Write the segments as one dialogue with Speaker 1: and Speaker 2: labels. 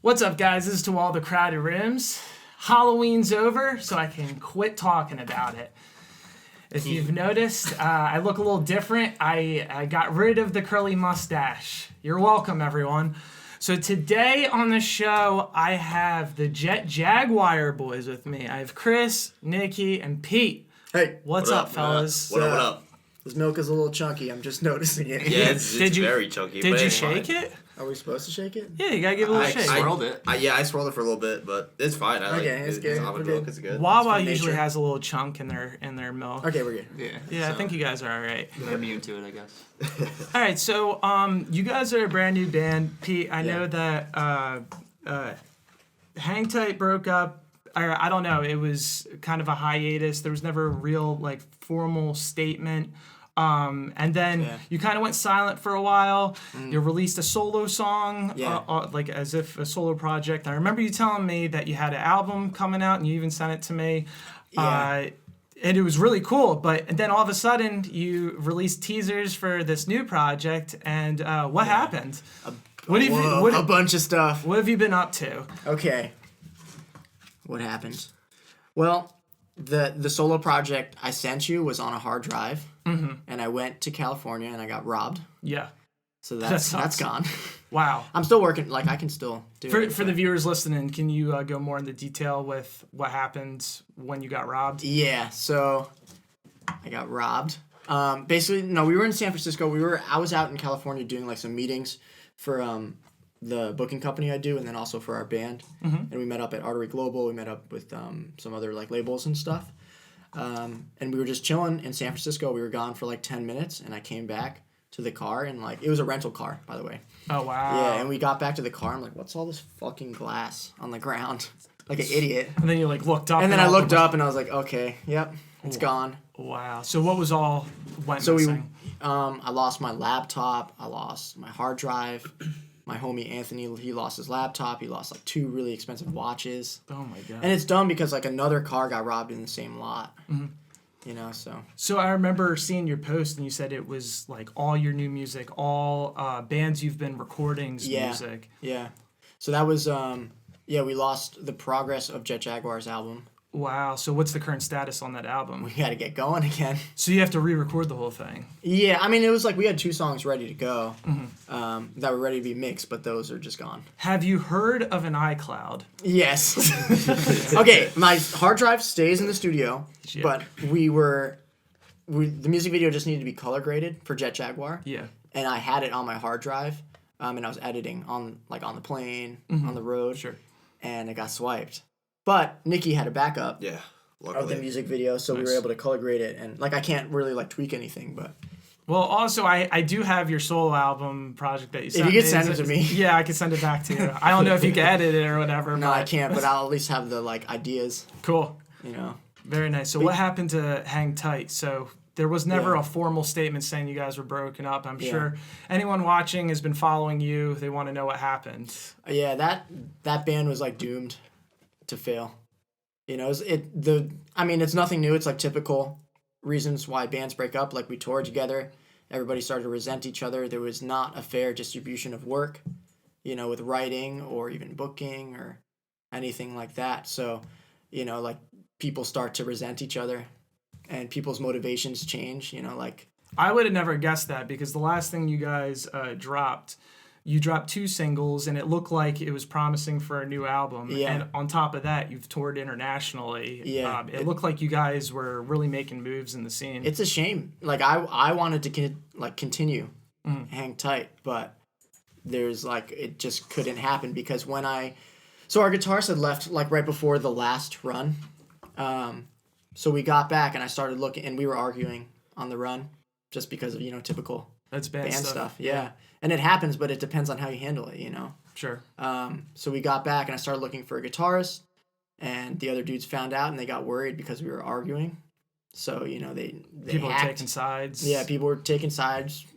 Speaker 1: What's up, guys? This is To All the Crowded Rooms. Halloween's over, so I can quit talking about it. If you've noticed, I look a little different. I got rid of the curly mustache. You're welcome, everyone. So today on the show, I have the Jet Jaguar boys with me. I have Chris, Nikki, and Pete.
Speaker 2: Hey.
Speaker 1: What's up, fellas?
Speaker 2: What up? This milk is a little chunky. I'm just noticing it.
Speaker 3: Yeah, it's very chunky.
Speaker 1: Did you shake it?
Speaker 2: Are we supposed to shake it?
Speaker 1: Yeah, you gotta give it a little shake.
Speaker 3: I swirled it. I swirled it for a little bit, but it's fine.
Speaker 2: It's good.
Speaker 3: It's almond milk. It's good.
Speaker 1: Wawa usually has a little chunk in their milk.
Speaker 2: Okay, we're good.
Speaker 1: Yeah, so I think you guys are all right.
Speaker 4: We're immune to it, I guess.
Speaker 1: All right, so you guys are a brand new band. Pete, I know that Hang Tight broke up. Or I don't know. It was kind of a hiatus. There was never a real formal statement. And then you kind of went silent for a while. You released a solo song, as if a solo project. I remember you telling me that you had an album coming out, and you even sent it to me. And it was really cool. But then all of a sudden, you released teasers for this new project. And what happened?
Speaker 2: A bunch of stuff.
Speaker 1: What have you been up to?
Speaker 2: Okay. What happened? Well, the solo project I sent you was on a hard drive. Mm-hmm. And I went to California and I got robbed.
Speaker 1: Yeah.
Speaker 2: So that's gone.
Speaker 1: Wow.
Speaker 2: I'm still working. I can still do it.
Speaker 1: For the viewers listening, can you go more into detail with what happened when you got robbed?
Speaker 2: Yeah. So I got robbed. Basically, no, we were in San Francisco. I was out in California doing some meetings for the booking company I do, and then also for our band. Mm-hmm. And we met up at Artery Global. We met up with some other labels and stuff. And we were just chilling in San Francisco. We were gone for 10 minutes, and I came back to the car, and it was a rental car, by the way.
Speaker 1: Oh, wow.
Speaker 2: Yeah, and we got back to the car. I'm like, what's all this fucking glass on the ground? Like an idiot.
Speaker 1: And then you looked up.
Speaker 2: And then I looked up, and I was like, okay, yep, it's gone.
Speaker 1: Wow. So what was all went missing?
Speaker 2: I lost my laptop. I lost my hard drive. My homie Anthony, he lost his laptop. He lost 2 really expensive watches.
Speaker 1: Oh my god!
Speaker 2: And it's dumb because another car got robbed in the same lot. Mm-hmm. So
Speaker 1: I remember seeing your post, and you said it was all your new music, all bands you've been recording's music.
Speaker 2: Yeah. So that was we lost the progress of Jet Jaguar's album.
Speaker 1: Wow. So what's the current status on that album?
Speaker 2: We got to get going again.
Speaker 1: So you have to re-record the whole thing?
Speaker 2: Yeah. I mean, it was we had 2 songs ready to go that were ready to be mixed, but those are just gone.
Speaker 1: Have you heard of an iCloud?
Speaker 2: Yes. Okay. My hard drive stays in the studio, but the music video just needed to be color graded for Jet Jaguar.
Speaker 1: Yeah.
Speaker 2: And I had it on my hard drive, and I was editing on the plane, on the road.
Speaker 1: Sure.
Speaker 2: And it got swiped. But Nikki had a backup
Speaker 3: luckily.
Speaker 2: of the music video, so we were able to color grade it. And I can't really tweak anything, but...
Speaker 1: Well, also, I do have your solo album project that you sent
Speaker 2: me. If you could send it to me.
Speaker 1: Yeah, I could send it back to you. I don't know if you can edit it or whatever.
Speaker 2: No, I can't, but I'll at least have the ideas.
Speaker 1: Cool. Very nice. So what happened to Hang Tight? So there was never a formal statement saying you guys were broken up. I'm sure anyone watching has been following you. They want to know what happened.
Speaker 2: Yeah, that band was doomed to fail. It's nothing new. It's typical reasons why bands break up. We toured together. Everybody started to resent each other. There was not a fair distribution of work, with writing or even booking or anything like that. So, people start to resent each other and people's motivations change,
Speaker 1: I would have never guessed that because the last thing you guys dropped, you dropped 2 singles and it looked like it was promising for a new album.
Speaker 2: Yeah.
Speaker 1: And on top of that, you've toured internationally.
Speaker 2: Yeah.
Speaker 1: It looked like you guys were really making moves in the scene.
Speaker 2: It's a shame. I wanted to continue Hang Tight, but there's it just couldn't happen because so our guitarist had left right before the last run. So we got back and I started looking and we were arguing on the run just because of, typical
Speaker 1: That's band
Speaker 2: stuff. Yeah. And it happens, but it depends on how you handle it,
Speaker 1: Sure.
Speaker 2: So we got back and I started looking for a guitarist and the other dudes found out and they got worried because we were arguing. So, they
Speaker 1: people
Speaker 2: hacked.
Speaker 1: were taking sides.
Speaker 2: Yeah, people were taking sides.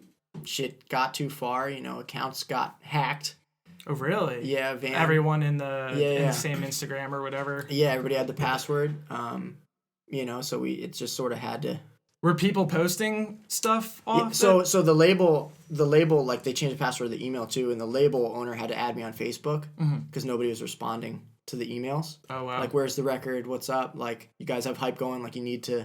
Speaker 2: Shit got too far, accounts got hacked.
Speaker 1: Oh, really?
Speaker 2: Yeah,
Speaker 1: everyone in the same Instagram or whatever.
Speaker 2: Yeah, everybody had the password. So it just sort of had to
Speaker 1: Were people posting stuff off?
Speaker 2: So the label like they changed the password of the email too, and the label owner had to add me on Facebook because nobody was responding to the emails.
Speaker 1: Oh wow.
Speaker 2: Like, where's the record? What's up? Like, you guys have hype going. Like, you need to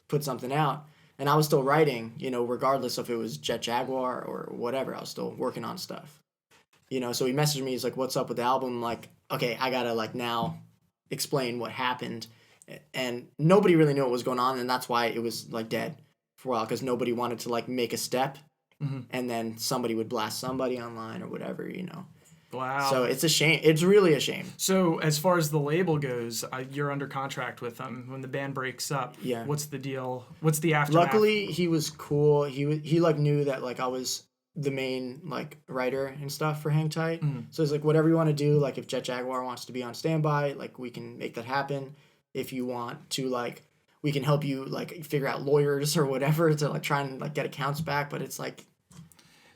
Speaker 2: put something out. And I was still writing, regardless if it was Jet Jaguar or whatever. I was still working on stuff. So he messaged me. He's like, "What's up with the album?" I'm like, okay, I gotta like now explain what happened. And nobody really knew what was going on, and that's why it was like dead for a while, because nobody wanted to like make a step, and then somebody would blast somebody online or whatever.
Speaker 1: Wow.
Speaker 2: So it's a shame. It's really a shame.
Speaker 1: So as far as the label goes, you're under contract with them. When the band breaks up,
Speaker 2: Yeah.
Speaker 1: What's the deal? What's the aftermath?
Speaker 2: Luckily, he was cool. He like knew that like I was the main like writer and stuff for Hang Tight. So he's like, whatever you want to do, like if Jet Jaguar wants to be on standby, like we can make that happen. If you want to, like, we can help you like figure out lawyers or whatever to like try and like get accounts back. But it's like,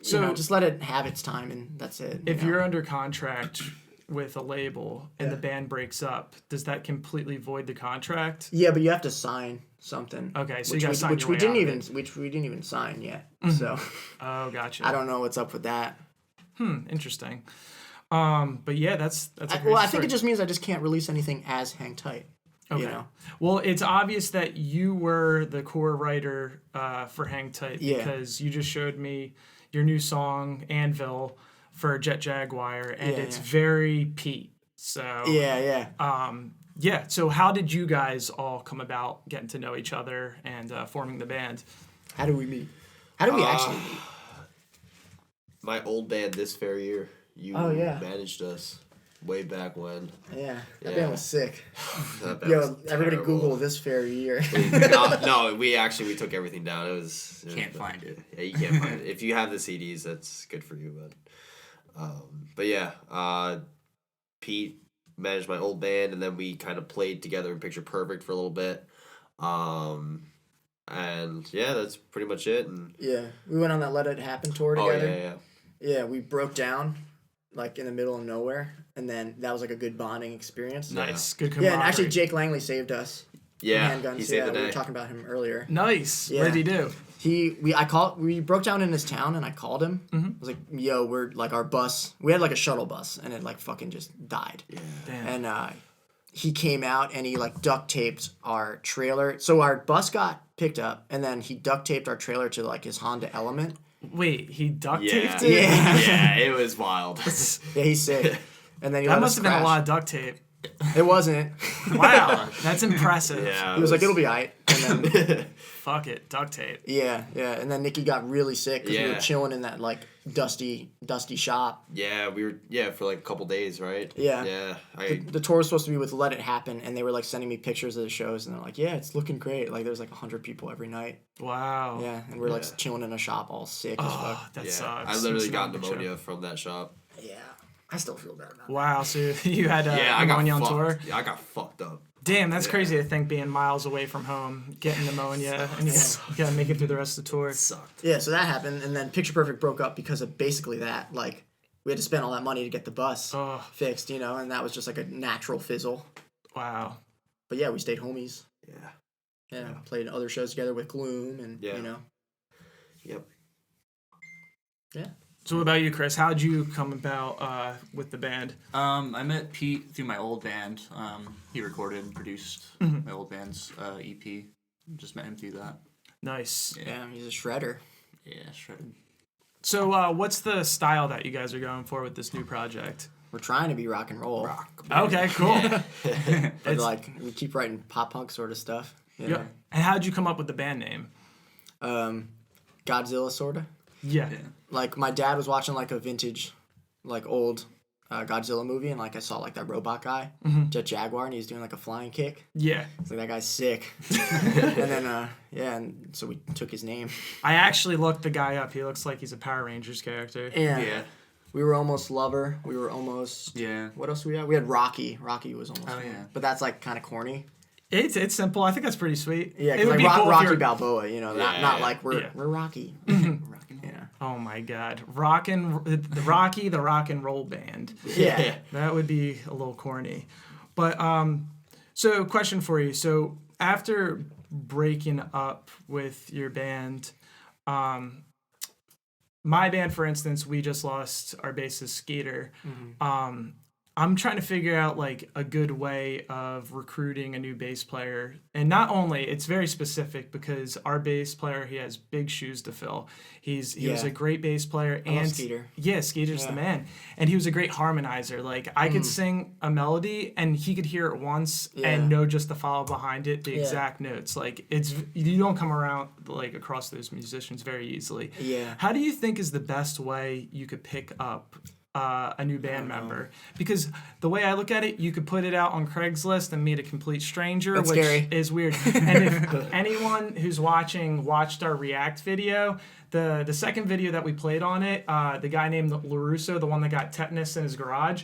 Speaker 2: just let it have its time, and that's it.
Speaker 1: If you're under contract with a label and the band breaks up, does that completely void the contract?
Speaker 2: Yeah, but you have to sign something.
Speaker 1: Okay, so
Speaker 2: which
Speaker 1: you got to sign
Speaker 2: which
Speaker 1: your
Speaker 2: we
Speaker 1: way
Speaker 2: didn't
Speaker 1: out of
Speaker 2: even
Speaker 1: it.
Speaker 2: which we didn't even sign yet. So
Speaker 1: Oh, gotcha.
Speaker 2: I don't know what's up with that.
Speaker 1: Interesting. But yeah, that's a great
Speaker 2: Well, I think
Speaker 1: story.
Speaker 2: it just means I just can't release anything as Hang Tight.
Speaker 1: Okay. Well, it's obvious that you were the core writer for Hang Tight because you just showed me your new song Anvil for Jet Jaguar, and it's very Pete. So
Speaker 2: Yeah.
Speaker 1: So how did you guys all come about getting to know each other and forming the band?
Speaker 2: How do we meet? How do we actually meet?
Speaker 3: My old band this fair year. You
Speaker 2: Oh, yeah.
Speaker 3: managed us way back when.
Speaker 2: Yeah, that
Speaker 3: Yeah.
Speaker 2: band was sick.
Speaker 3: That band
Speaker 2: Yo,
Speaker 3: was
Speaker 2: everybody
Speaker 3: terrible.
Speaker 2: Google this fair year.
Speaker 3: No, we took everything down. It was
Speaker 4: Can't find it.
Speaker 3: Yeah, you can't find it. If you have the CDs, that's good for you. But yeah, Pete managed my old band, and then we kind of played together in Picture Perfect for a little bit. And yeah, that's pretty much it. And
Speaker 2: Yeah, we went on that Let It Happen tour
Speaker 3: oh
Speaker 2: together.
Speaker 3: yeah.
Speaker 2: Yeah, we broke down, like in the middle of nowhere, and then that was like a good bonding experience.
Speaker 1: Nice, good
Speaker 2: Yeah,
Speaker 1: camaraderie.
Speaker 2: and actually Jake Langley saved us.
Speaker 3: Yeah,
Speaker 2: Handguns.
Speaker 3: he saved the
Speaker 2: we were
Speaker 3: day.
Speaker 2: talking about him earlier.
Speaker 1: Nice.
Speaker 2: Yeah.
Speaker 1: What did he do?
Speaker 2: We broke down in his town, and I called him. I was like, "Yo, we're like our bus. We had like a shuttle bus, and it like fucking just died."
Speaker 1: Damn.
Speaker 2: And he came out and he like duct taped our trailer. So our bus got picked up, and then he duct taped our trailer to like his Honda Element.
Speaker 1: Wait, he duct
Speaker 3: Yeah,
Speaker 1: taped it?
Speaker 2: Yeah.
Speaker 3: it was wild.
Speaker 2: Yeah, he's sick. And then he
Speaker 1: That
Speaker 2: let
Speaker 1: must
Speaker 2: us
Speaker 1: have been a
Speaker 2: crash.
Speaker 1: lot of duct tape.
Speaker 2: It wasn't.
Speaker 1: Wow, that's impressive.
Speaker 3: Yeah,
Speaker 2: He was like, "It'll be alright." And then
Speaker 1: Fuck it, duct tape.
Speaker 2: yeah. And then Nikki got really sick because we were
Speaker 3: Yeah.
Speaker 2: chilling in that like dusty shop.
Speaker 3: Yeah, we were for like a couple days, right?
Speaker 2: Yeah.
Speaker 3: Yeah.
Speaker 2: The tour was supposed to be with Let It Happen, and they were like sending me pictures of the shows, and they're like, "Yeah, it's looking great." Like there's like 100 people every night.
Speaker 1: Wow.
Speaker 2: Yeah, and we're like
Speaker 3: Yeah.
Speaker 2: chilling in a shop all sick as
Speaker 1: Oh,
Speaker 2: fuck.
Speaker 1: that
Speaker 3: Yeah,
Speaker 1: sucks.
Speaker 3: I literally
Speaker 1: It's
Speaker 3: got
Speaker 1: not a big
Speaker 3: pneumonia
Speaker 1: show.
Speaker 3: from that shop.
Speaker 2: Yeah, I still feel bad about it.
Speaker 1: Wow, so you had
Speaker 3: Yeah, I got
Speaker 1: pneumonia on
Speaker 3: fucked.
Speaker 1: tour?
Speaker 3: Yeah, I got fucked up.
Speaker 1: Damn, that's
Speaker 3: Yeah.
Speaker 1: crazy to think being miles away from home, getting pneumonia, and you gotta make it through the rest of the tour.
Speaker 3: It sucked.
Speaker 2: Yeah, so that happened, and then Picture Perfect broke up because of basically that. Like, we had to spend all that money to get the bus
Speaker 1: Oh,
Speaker 2: fixed, and that was just like a natural fizzle.
Speaker 1: wow.
Speaker 2: But yeah, we stayed homies.
Speaker 3: Yeah.
Speaker 2: Yeah, played other shows together with Gloom, and
Speaker 3: Yeah. Yep.
Speaker 2: Yeah.
Speaker 1: So what about you, Chris? How'd you come about with the band?
Speaker 4: I met Pete through my old band. He recorded and produced my old band's EP. Just met him through that.
Speaker 1: Nice.
Speaker 2: Yeah, he's a shredder.
Speaker 4: Yeah, shredded.
Speaker 1: So what's the style that you guys are going for with this new project?
Speaker 2: We're trying to be rock and roll.
Speaker 1: Okay, cool.
Speaker 2: But like, we keep writing pop punk sort of stuff.
Speaker 1: Yep. And how'd you come up with the band name?
Speaker 2: Godzilla sorta.
Speaker 1: Yeah.
Speaker 2: Like, my dad was watching like a vintage, like old Godzilla movie, and like I saw like that robot guy, Jet Jaguar, and he was doing like a flying kick.
Speaker 1: Yeah.
Speaker 2: It's like, that guy's sick. And then and so we took his name.
Speaker 1: I actually looked the guy up. He looks like he's a Power Rangers character.
Speaker 2: And
Speaker 3: Yeah.
Speaker 2: we were almost Lover. We were almost.
Speaker 4: Yeah.
Speaker 2: What else we had? We had Rocky. Rocky was almost.
Speaker 4: Oh,
Speaker 2: one.
Speaker 4: yeah.
Speaker 2: But that's like kind of corny.
Speaker 1: It's simple. I think that's pretty sweet.
Speaker 2: Yeah,
Speaker 1: it
Speaker 2: because
Speaker 1: would
Speaker 2: like
Speaker 1: be cool if
Speaker 2: Rocky
Speaker 1: you're-
Speaker 2: Balboa, not like we're
Speaker 1: Yeah.
Speaker 2: Rocky. Yeah.
Speaker 1: Oh my God, the rock and roll band.
Speaker 2: Yeah.
Speaker 1: That would be a little corny, but so question for you. So after breaking up with your band, my band, for instance, we just lost our bassist Skater. I'm trying to figure out like a good way of recruiting a new bass player. And not only, it's very specific because our bass player, he has big shoes to fill. He was a great bass player.
Speaker 2: I love Skeeter.
Speaker 1: Yeah, Skeeter's the man. And he was a great harmonizer. Like I could sing a melody and he could hear it once and know just to follow behind it, the exact notes. Like you don't come around like across those musicians very easily.
Speaker 2: Yeah.
Speaker 1: How do you think is the best way you could pick up a new band member? Because the way I look at it, you could put it out on Craigslist and meet a complete stranger,
Speaker 2: That's
Speaker 1: which
Speaker 2: scary.
Speaker 1: is weird. And if anyone who's watched our React video, the second video that we played on it, the guy named LaRusso, the one that got tetanus in his garage,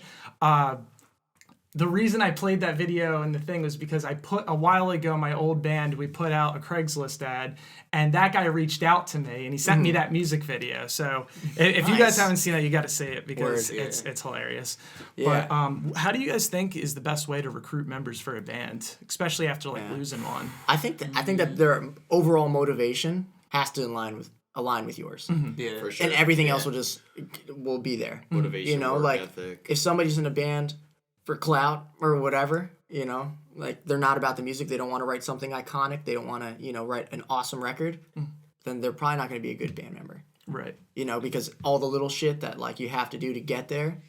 Speaker 1: the reason I played that video and the thing was because I put a while ago, my old band, we put out a Craigslist ad and that guy reached out to me and he sent me that music video. So if you guys haven't seen it, you got to see it because it's hilarious.
Speaker 2: Yeah.
Speaker 1: But how do you guys think is the best way to recruit members for a band, especially after like losing one?
Speaker 2: I think that their overall motivation has to align with yours.
Speaker 4: Yeah.
Speaker 3: For sure.
Speaker 2: And everything else will be there.
Speaker 3: Motivation,
Speaker 2: You know,
Speaker 3: work
Speaker 2: like
Speaker 3: ethic.
Speaker 2: if somebody's in a band for clout or whatever, you know, like they're not about the music, they don't want to write something iconic, they don't want to, you know, write an awesome record, then they're probably not going to be a good band member.
Speaker 1: Right.
Speaker 2: You know, because all the little shit that like you have to do to get there,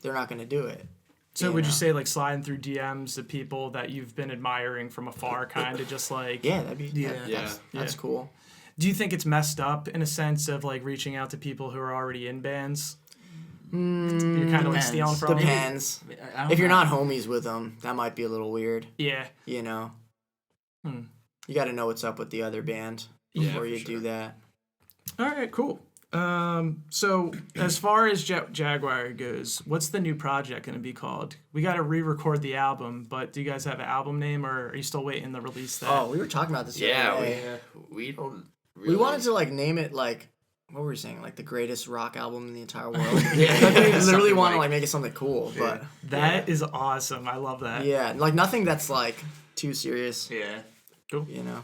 Speaker 2: they're not going to do it.
Speaker 1: So would you say like sliding through DMs to people that you've been admiring from afar, kind of just like...
Speaker 2: Yeah, that'd be that's cool.
Speaker 1: Do you think it's messed up in a sense of like reaching out to people who are already in bands? You're kind of like stealing from them?
Speaker 2: Depends. If you're not homies with them, that might be a little weird.
Speaker 1: Yeah.
Speaker 2: You know, you got to know what's up with the other band before you do that.
Speaker 1: All right, cool. So as far as Jet Jaguar goes, what's the new project going to be called? We got to re-record the album, but do you guys have an album name, or are you still waiting to release that?
Speaker 2: Oh, we were talking about this. The other day.
Speaker 3: we don't.
Speaker 2: We wanted to like name it like, what were we saying? Like the greatest rock album in the entire world. Like, we literally
Speaker 3: Something
Speaker 2: want to
Speaker 3: like-
Speaker 2: like make it something cool, but
Speaker 1: That is awesome. I love that.
Speaker 2: yeah, like nothing that's like too serious.
Speaker 4: Yeah.
Speaker 2: You know,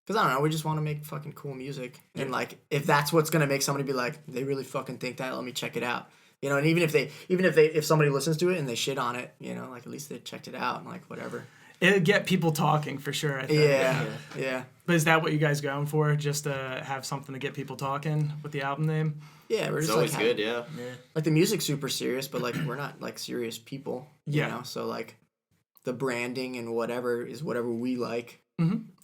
Speaker 2: because I don't know, we just want to make fucking cool music, and like if that's what's gonna make somebody be like, they really fucking think that, let me check it out. You know, and even if somebody listens to it and they shit on it, you know, like at least they checked it out and like whatever.
Speaker 1: It'll get people talking for sure, I think.
Speaker 2: Yeah.
Speaker 1: But is that what you guys going for? Just to have something to get people talking with the album name?
Speaker 2: Yeah, we're
Speaker 3: It's
Speaker 2: just
Speaker 3: always
Speaker 2: like
Speaker 3: good, yeah.
Speaker 2: like the music's super serious, but like we're not like serious people. You
Speaker 1: Yeah.
Speaker 2: know, so like the branding and whatever is whatever we like.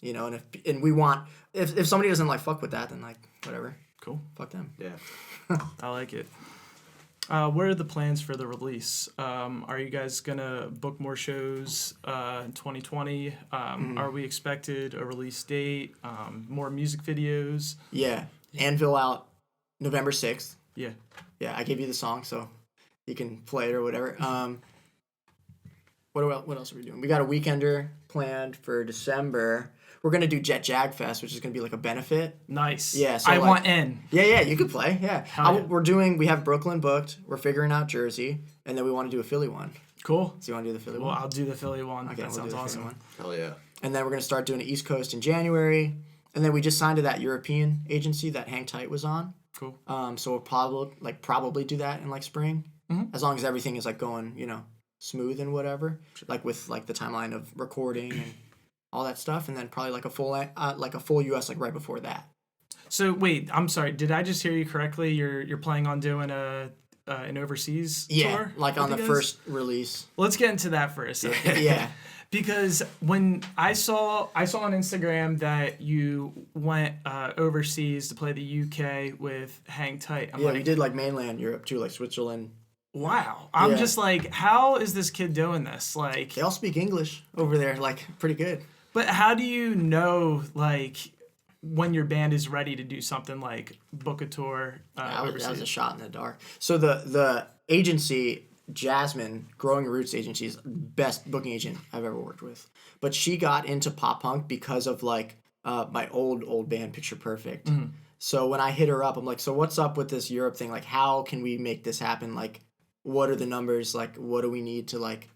Speaker 2: You know, and we want if somebody doesn't like fuck with that, then like whatever,
Speaker 1: Cool.
Speaker 2: fuck them.
Speaker 3: Yeah.
Speaker 1: I like it. What are the plans for the release? Are you guys gonna book more shows in 2020? Are we expected a release date? More music videos?
Speaker 2: Yeah, Anvil out November 6th.
Speaker 1: Yeah.
Speaker 2: Yeah, I gave you the song, so you can play it or whatever. What else are we doing? We got a weekender planned for December. We're gonna do Jet Jag Fest, which is gonna be like a benefit.
Speaker 1: Nice.
Speaker 2: Yeah, so
Speaker 1: I
Speaker 2: like-
Speaker 1: want in.
Speaker 2: Yeah, you could play. Yeah,
Speaker 1: yeah.
Speaker 2: We have Brooklyn booked. We're figuring out Jersey, and then we want to do a Philly one.
Speaker 1: Cool.
Speaker 2: So you want to do the Philly
Speaker 1: Well,
Speaker 2: one?
Speaker 1: I'll do the Philly one.
Speaker 2: Okay,
Speaker 1: That
Speaker 2: we'll
Speaker 1: sounds
Speaker 2: do the Philly
Speaker 1: awesome.
Speaker 2: one.
Speaker 3: Hell yeah.
Speaker 2: And then we're gonna start doing the East Coast in January, and then we just signed to that European agency that Hang Tight was on.
Speaker 1: Cool.
Speaker 2: So we'll probably do that in like spring, as long as everything is like going, you know, smooth and whatever, like with like the timeline of recording and all that stuff, and then probably like a full US like right before that.
Speaker 1: So wait, I'm sorry. Did I just hear you correctly? You're planning on doing an overseas tour?
Speaker 2: like on the
Speaker 1: with you guys?
Speaker 2: first release.
Speaker 1: Let's get into that for a second.
Speaker 2: Yeah.
Speaker 1: Because when I saw on Instagram that you went overseas to play the UK with Hang Tight, I'm
Speaker 2: Yeah,
Speaker 1: like,
Speaker 2: we did like mainland Europe too, like Switzerland.
Speaker 1: wow. I'm
Speaker 2: Yeah.
Speaker 1: just like, how is this kid doing this? Like,
Speaker 2: They all speak English over there, like pretty good.
Speaker 1: but how do you know like when your band is ready to do something like book a tour
Speaker 2: That
Speaker 1: overseas?
Speaker 2: was a shot in the dark. So the agency, Jasmine, Growing Roots Agency, is best booking agent I've ever worked with. But she got into pop punk because of like my old band, Picture Perfect. So when I hit her up, I'm like, so what's up with this Europe thing? Like, how can we make this happen? Like, what are the numbers? Like, what do we need to like,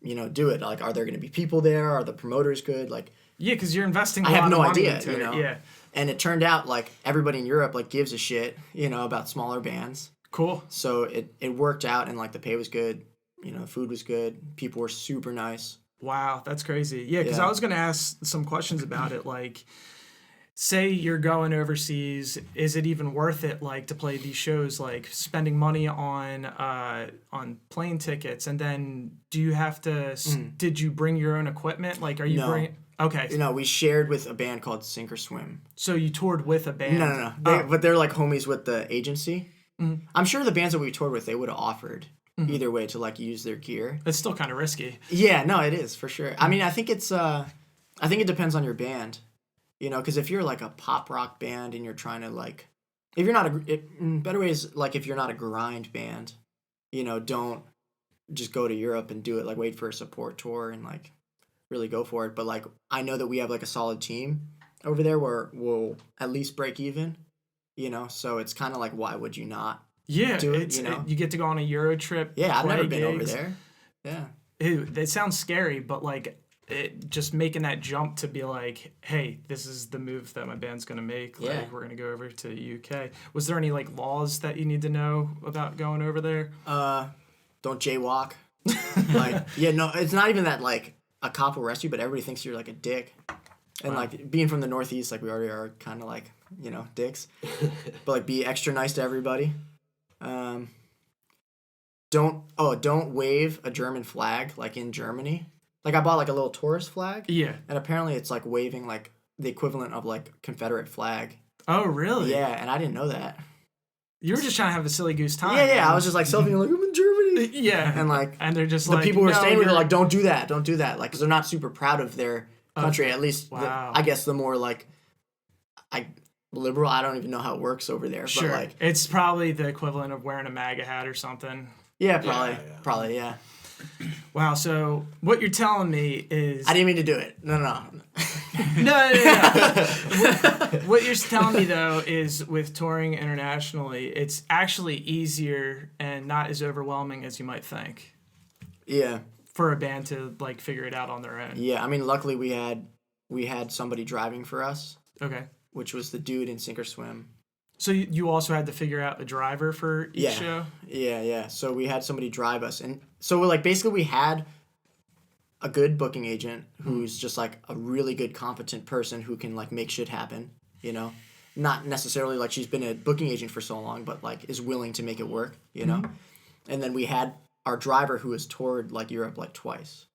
Speaker 2: you know, do it? Like, are there going to be people there? Are the promoters good? Like,
Speaker 1: Yeah, because you're investing.
Speaker 2: I have no
Speaker 1: money
Speaker 2: idea,
Speaker 1: into
Speaker 2: you
Speaker 1: it.
Speaker 2: know.
Speaker 1: Yeah.
Speaker 2: And it turned out like everybody in Europe like gives a shit, you know, about smaller bands.
Speaker 1: Cool.
Speaker 2: So it worked out, and like the pay was good, you know, the food was good, people were super nice.
Speaker 1: Wow, that's crazy. Yeah, because
Speaker 2: Yeah.
Speaker 1: I was gonna ask some questions about it. Like, say you're going overseas, is it even worth it? Like to play these shows, like spending money on plane tickets, and then do you have to? Did you bring your own equipment? Like, are you
Speaker 2: No.
Speaker 1: bringing? Okay,
Speaker 2: You know, we shared with a band called Sink or Swim.
Speaker 1: so you toured with a band.
Speaker 2: No.
Speaker 1: Oh.
Speaker 2: But they're like homies with the agency. I'm sure the bands that we toured with, they would have offered either way to like use their gear.
Speaker 1: It's still kind of risky.
Speaker 2: Yeah, no, it is for sure. I mean, I think it depends on your band, you know, because if you're like a pop rock band and you're trying to like, if you're not better way is like if you're not a grind band, you know, don't just go to Europe and do it. Like wait for a support tour and like really go for it. But like I know that we have like a solid team over there where we'll at least break even, you know. So it's kind of like why would you not?
Speaker 1: Yeah,
Speaker 2: Do it, you know?
Speaker 1: you get to go on a Euro trip.
Speaker 2: Yeah, I've
Speaker 1: play
Speaker 2: never been over
Speaker 1: gigs.
Speaker 2: there. Yeah.
Speaker 1: It sounds scary, but like just making that jump to be like, hey, this is the move that my band's gonna make.
Speaker 2: Yeah.
Speaker 1: Like we're gonna go over to UK. Was there any like laws that you need to know about going over there?
Speaker 2: Don't jaywalk. Like, yeah, no, it's not even that like a cop will arrest you, but everybody thinks you're like a dick. And like being from the Northeast, like we already are kind of like, you know, dicks. But like be extra nice to everybody. Don't wave a German flag like in Germany. Like I bought like a little tourist flag.
Speaker 1: Yeah.
Speaker 2: And apparently it's like waving like the equivalent of like Confederate flag.
Speaker 1: Oh, really?
Speaker 2: Yeah, and I didn't know that.
Speaker 1: You were just trying to have a silly goose time.
Speaker 2: Yeah,
Speaker 1: man.
Speaker 2: I was just like selfie like I'm in Germany.
Speaker 1: Yeah.
Speaker 2: And like
Speaker 1: and they're just
Speaker 2: the
Speaker 1: like
Speaker 2: people who are
Speaker 1: no,
Speaker 2: staying with are
Speaker 1: you're-
Speaker 2: like, don't do that, like, because they're not super proud of their country. At least,
Speaker 1: Wow.
Speaker 2: I guess the more like, liberal. I don't even know how it works over there.
Speaker 1: Sure.
Speaker 2: But like,
Speaker 1: It's probably the equivalent of wearing a MAGA hat or something.
Speaker 2: yeah,
Speaker 3: Yeah.
Speaker 2: probably, yeah.
Speaker 1: Wow. So what you're telling me is
Speaker 2: I didn't mean to do it. No.
Speaker 1: no. What you're telling me though is with touring internationally, it's actually easier and not as overwhelming as you might think
Speaker 2: Yeah,
Speaker 1: for a band to like figure it out on their own.
Speaker 2: yeah. I mean, luckily we had somebody driving for us,
Speaker 1: Okay.
Speaker 2: which was the dude in Sink or Swim.
Speaker 1: So you also had to figure out a driver for each
Speaker 2: Yeah.
Speaker 1: show?
Speaker 2: Yeah. So we had somebody drive us, and so like basically we had a good booking agent who's just like a really good, competent person who can like make shit happen. You know, not necessarily like she's been a booking agent for so long, but like is willing to make it work. You know, and then we had our driver who has toured like Europe like twice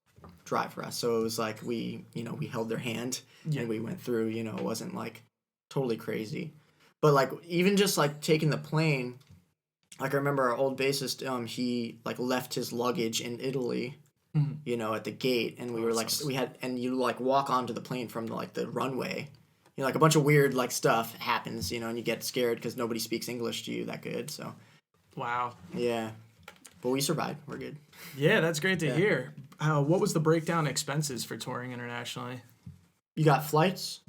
Speaker 2: drive for us. So it was like we held their hand and we went through. You know, it wasn't like totally crazy. But like even just like taking the plane, like I remember our old bassist, he like left his luggage in Italy, you know, at the gate, and we were like you like walk onto the plane from the runway, you know, like a bunch of weird like stuff happens, you know, and you get scared because nobody speaks English to you that good, so
Speaker 1: Wow.
Speaker 2: yeah, but we survived, we're good.
Speaker 1: Yeah, that's great to hear. What was the breakdown expenses for touring internationally?
Speaker 2: You got flights.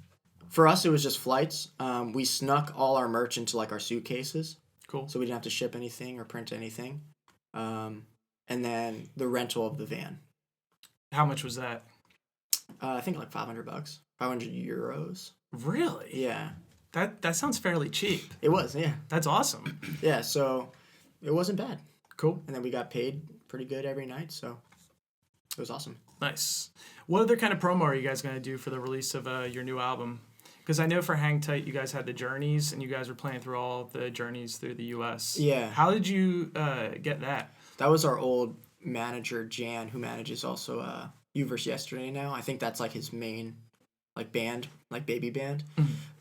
Speaker 2: For us, it was just flights. We snuck all our merch into like our suitcases.
Speaker 1: Cool.
Speaker 2: So we didn't have to ship anything or print anything. And then the rental of the van.
Speaker 1: How much was that?
Speaker 2: I think like $500, 500 euros.
Speaker 1: Really?
Speaker 2: Yeah,
Speaker 1: That sounds fairly cheap.
Speaker 2: it was. Yeah,
Speaker 1: That's awesome.
Speaker 2: yeah. So it wasn't bad.
Speaker 1: Cool.
Speaker 2: And then we got paid pretty good every night. So it was awesome.
Speaker 1: Nice. What other kind of promo are you guys going to do for the release of your new album? Because I know for Hang Tight, you guys had the journeys, and you guys were playing through all of the journeys through the U.S.
Speaker 2: Yeah.
Speaker 1: How did you get that?
Speaker 2: That was our old manager Jan, who manages also You vs. Yesterday now. I think that's like his main like band, like baby band.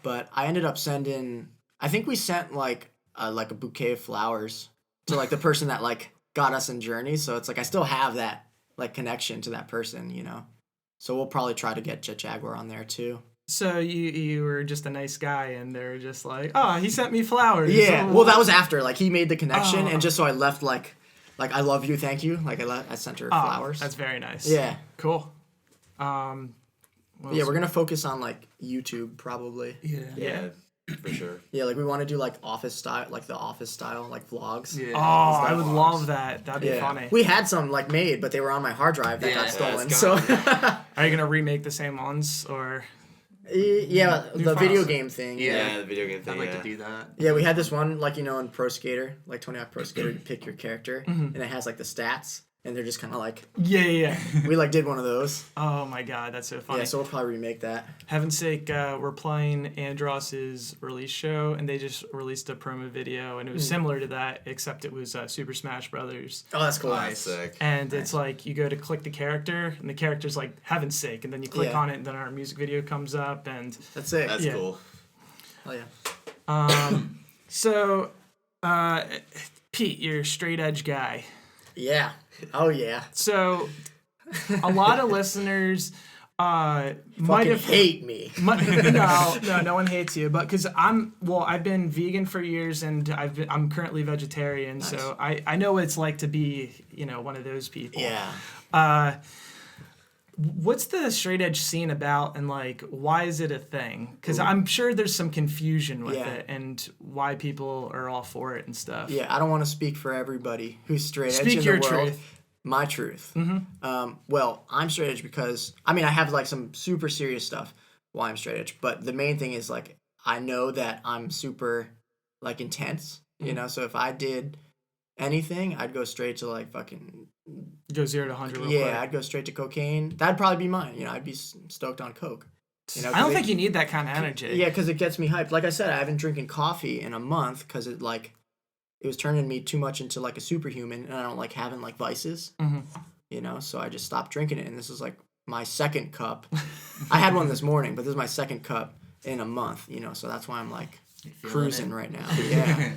Speaker 2: But I ended up sending. I think we sent like a bouquet of flowers to like the person that like got us in Journey. So it's like I still have that like connection to that person, you know. So we'll probably try to get Jet Jaguar on there too.
Speaker 1: So you were just a nice guy, and they're just like, oh, he sent me flowers.
Speaker 2: Yeah.
Speaker 1: Oh,
Speaker 2: Well, that was after like he made the connection,
Speaker 1: Oh.
Speaker 2: and just so I left like I love you, thank you. Like I sent her
Speaker 1: oh,
Speaker 2: flowers.
Speaker 1: That's very nice.
Speaker 2: Yeah.
Speaker 1: Cool. What
Speaker 2: Yeah,
Speaker 1: else?
Speaker 2: we're gonna focus on like YouTube probably.
Speaker 1: Yeah.
Speaker 3: Yeah. for sure.
Speaker 2: Yeah, like we want to do like office style, like the office style, like vlogs.
Speaker 4: Yeah.
Speaker 1: Oh, I would
Speaker 4: vlogs.
Speaker 1: love that. That'd be
Speaker 2: Yeah.
Speaker 1: funny.
Speaker 2: We had some like made, but they were on my hard drive that
Speaker 4: Yeah,
Speaker 2: got stolen.
Speaker 3: it's
Speaker 2: So
Speaker 3: gone,
Speaker 1: Are you gonna remake the same ones or?
Speaker 2: yeah,
Speaker 1: New
Speaker 2: the
Speaker 1: files.
Speaker 2: video game thing.
Speaker 4: Yeah.
Speaker 3: Yeah, the video game
Speaker 4: I'd
Speaker 3: thing.
Speaker 4: like
Speaker 3: yeah.
Speaker 4: to do that.
Speaker 2: Yeah, we had this one, like, in Pro Skater, like Tony Hawk Pro Skater, you pick your character, and it has, like, the stats, and they're just kind of like,
Speaker 1: Yeah.
Speaker 2: we, like, did one of those.
Speaker 1: Oh my god, that's so funny.
Speaker 2: Yeah, so we'll probably remake that.
Speaker 1: Heaven's sake, we're playing Andross's release show, and they just released a promo video, and it was similar to that, except it was Super Smash Brothers.
Speaker 2: Oh, that's cool.
Speaker 3: That's sick.
Speaker 1: And it's like you go to click the character, and the character's like Heaven's sake, and then you click
Speaker 2: Yeah.
Speaker 1: on it, and then our music video comes up, and
Speaker 2: That's it.
Speaker 3: That's
Speaker 1: Yeah.
Speaker 3: cool.
Speaker 2: Hell yeah.
Speaker 1: so Pete, you're a straight edge guy.
Speaker 2: Yeah. Oh, yeah.
Speaker 1: So a lot of listeners might
Speaker 2: Fucking
Speaker 1: have
Speaker 2: hate me.
Speaker 1: no one hates you, but because I've been vegan for years, and I'm currently vegetarian, so I know what it's like to be one of those people.
Speaker 2: Yeah.
Speaker 1: What's the straight edge scene about, and like why is it a thing? Because I'm sure there's some confusion with
Speaker 2: Yeah.
Speaker 1: it, and why people are all for it and stuff.
Speaker 2: Yeah, I don't want to speak for everybody who's straight edge
Speaker 1: Speak
Speaker 2: in
Speaker 1: your
Speaker 2: the world.
Speaker 1: truth.
Speaker 2: My truth. Well, I'm straight edge because I have like some super serious stuff why I'm straight edge, but the main thing is like I know that I'm super like intense, so if I did anything, I'd go straight to like fucking
Speaker 1: Go 0 to 100 real
Speaker 2: yeah,
Speaker 1: quick.
Speaker 2: I'd go straight to cocaine. That'd probably be mine. I'd be stoked on coke.
Speaker 1: I don't think you need that kind of energy.
Speaker 2: Yeah, because it gets me hyped. Like I said, I haven't drinking coffee in a month because it was turning me too much into like a superhuman, and I don't like having like vices. So I just stopped drinking it, and this is like my second cup. I had one this morning, but this is my second cup in a month. So that's why I'm like cruising right now. Yeah,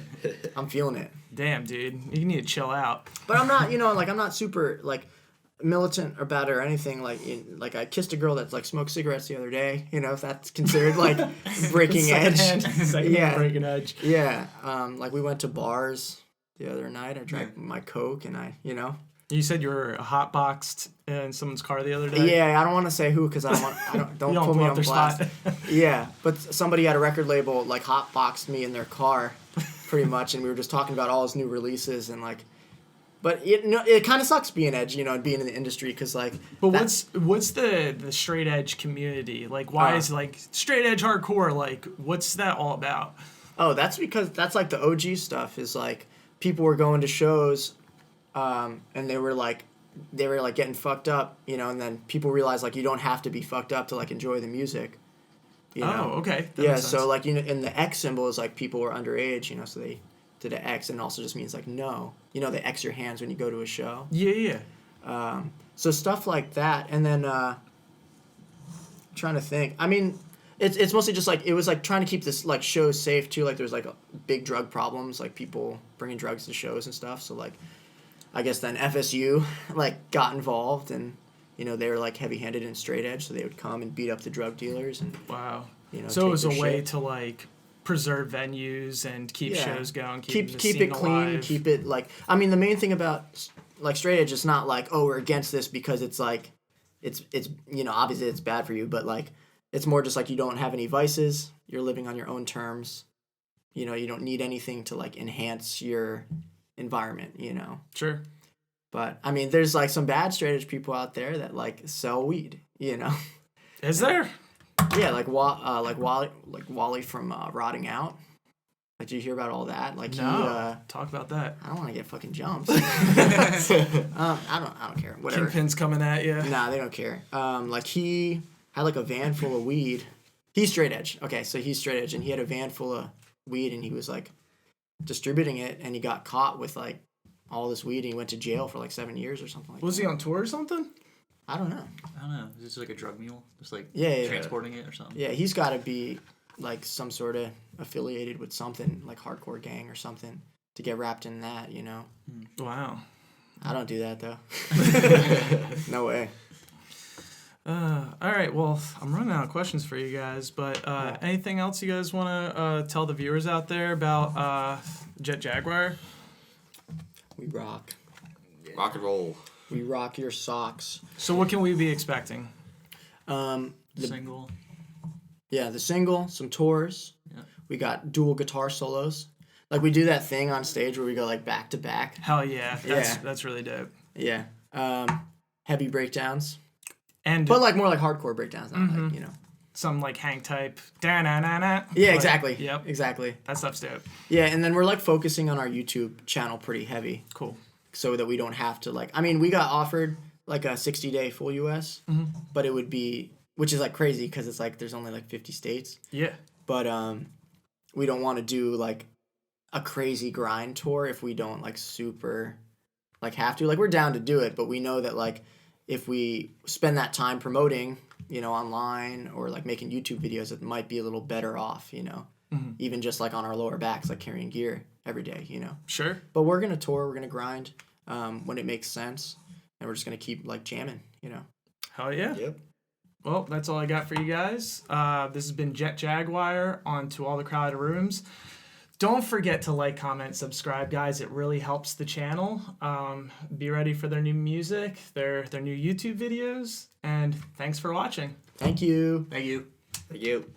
Speaker 2: I'm feeling it.
Speaker 1: Damn, dude, you need to chill out.
Speaker 2: But I'm not, I'm not super like militant about it or anything. Like I kissed a girl that like smoked cigarettes the other day. If that's considered like breaking edge.
Speaker 1: Secondhand
Speaker 2: Yeah.
Speaker 1: breaking edge.
Speaker 2: Yeah. Like we went to bars the other night. I drank my Coke and
Speaker 1: You said you were hot boxed in someone's car the other day.
Speaker 2: Yeah, I don't want to say who because don't
Speaker 1: You don't
Speaker 2: put
Speaker 1: blow
Speaker 2: me
Speaker 1: up
Speaker 2: on
Speaker 1: their
Speaker 2: blast.
Speaker 1: spot.
Speaker 2: Yeah, but somebody at a record label like hotboxed me in their car, pretty much, and we were just talking about all his new releases and like. But it kind of sucks being edge, and being in the industry because like.
Speaker 1: But what's the straight edge community like? Why is like straight edge hardcore like? What's that all about?
Speaker 2: Oh, that's because that's like the OG stuff is like people were going to shows, and they were like getting fucked up, and then people realized like you don't have to be fucked up to like enjoy the music.
Speaker 1: Oh, okay. That
Speaker 2: Yeah,
Speaker 1: makes
Speaker 2: so
Speaker 1: sense.
Speaker 2: like and the X symbol is like people were underage, so they did an X, and it also just means like no, they X your hands when you go to a show.
Speaker 1: Yeah.
Speaker 2: So stuff like that, and then trying to think. It's mostly just like it was like trying to keep this like shows safe too. Like there's like big drug problems, like people bringing drugs to shows and stuff. So like, I guess then FSU like got involved, and they were like heavy-handed and straight edge, so they would come and beat up the drug dealers and
Speaker 1: Wow.
Speaker 2: take
Speaker 1: So it was a
Speaker 2: their
Speaker 1: way
Speaker 2: shit.
Speaker 1: to like preserve venues and keep shows going,
Speaker 2: keep
Speaker 1: the
Speaker 2: it
Speaker 1: scene
Speaker 2: clean,
Speaker 1: alive.
Speaker 2: keep it like. The main thing about like straight edge is not like we're against this because it's like, it's obviously it's bad for you, but like it's more just like you don't have any vices, you're living on your own terms, you don't need anything to like enhance your environment,
Speaker 1: Sure.
Speaker 2: But there's like some bad straight edge people out there that like sell weed,
Speaker 1: Is there?
Speaker 2: Yeah, like Wally from Rotting Out. Like, did you hear about all that? Like
Speaker 1: No. Talk about that.
Speaker 2: I don't want to get fucking jumped. I don't care. Whatever.
Speaker 1: Kingpin's coming at you.
Speaker 2: Nah, they don't care. Like he had like a van full of weed. He's straight edge. Okay, so he's straight edge, and he had a van full of weed, and he was like distributing it, and he got caught with like all this weed, and he went to jail for like 7 years or something like
Speaker 1: Was
Speaker 2: that.
Speaker 1: he on tour or something?
Speaker 2: I don't know.
Speaker 4: I don't know. Is this like a drug mule? Just like
Speaker 2: Yeah.
Speaker 4: transporting it or something?
Speaker 2: Yeah, he's got to be like some sort of affiliated with something like hardcore gang or something to get wrapped in that,
Speaker 1: Wow.
Speaker 2: I don't do that though. No way.
Speaker 1: All right. Well, I'm running out of questions for you guys, but anything else you guys want to tell the viewers out there about Jet Jaguar?
Speaker 2: We rock.
Speaker 3: Rock and roll.
Speaker 2: We rock your socks.
Speaker 1: So what can we be expecting?
Speaker 2: The
Speaker 4: Single.
Speaker 2: Yeah, the single, some tours.
Speaker 4: Yeah.
Speaker 2: We got dual guitar solos. Like we do that thing on stage where we go like back to back.
Speaker 1: Hell yeah.
Speaker 2: Yeah.
Speaker 1: That's really dope.
Speaker 2: Yeah. Heavy breakdowns.
Speaker 1: And
Speaker 2: But like more like hardcore breakdowns, not like, you know.
Speaker 1: some like hang type. Da-na-na-na.
Speaker 2: Yeah,
Speaker 1: Like,
Speaker 2: exactly.
Speaker 1: Yep.
Speaker 2: Exactly.
Speaker 1: That stuff's dope.
Speaker 2: Yeah, and then we're like focusing on our YouTube channel pretty heavy
Speaker 1: Cool.
Speaker 2: so that we don't have to like, I mean, we got offered like a 60-day full US, but it would be, which is like crazy because it's like there's only like 50 states.
Speaker 1: Yeah.
Speaker 2: But we don't want to do like a crazy grind tour if we don't like super like have to. Like we're down to do it, but we know that like if we spend that time promoting, you know, online or like making YouTube videos, it might be a little better off, you know. Even just like on our lower backs, like carrying gear every day, you know.
Speaker 1: Sure.
Speaker 2: But we're gonna tour, we're gonna grind when it makes sense, and we're just gonna keep like jamming, you know.
Speaker 1: Hell yeah.
Speaker 3: Yep.
Speaker 1: Well, that's all I got for you guys. This has been Jet Jaguar on To All the Crowded Rooms. Don't forget to like, comment, subscribe, guys. It really helps the channel. Be ready for their new music, their new YouTube videos, and thanks for watching.
Speaker 2: Thank you.
Speaker 4: Thank you.
Speaker 3: Thank you.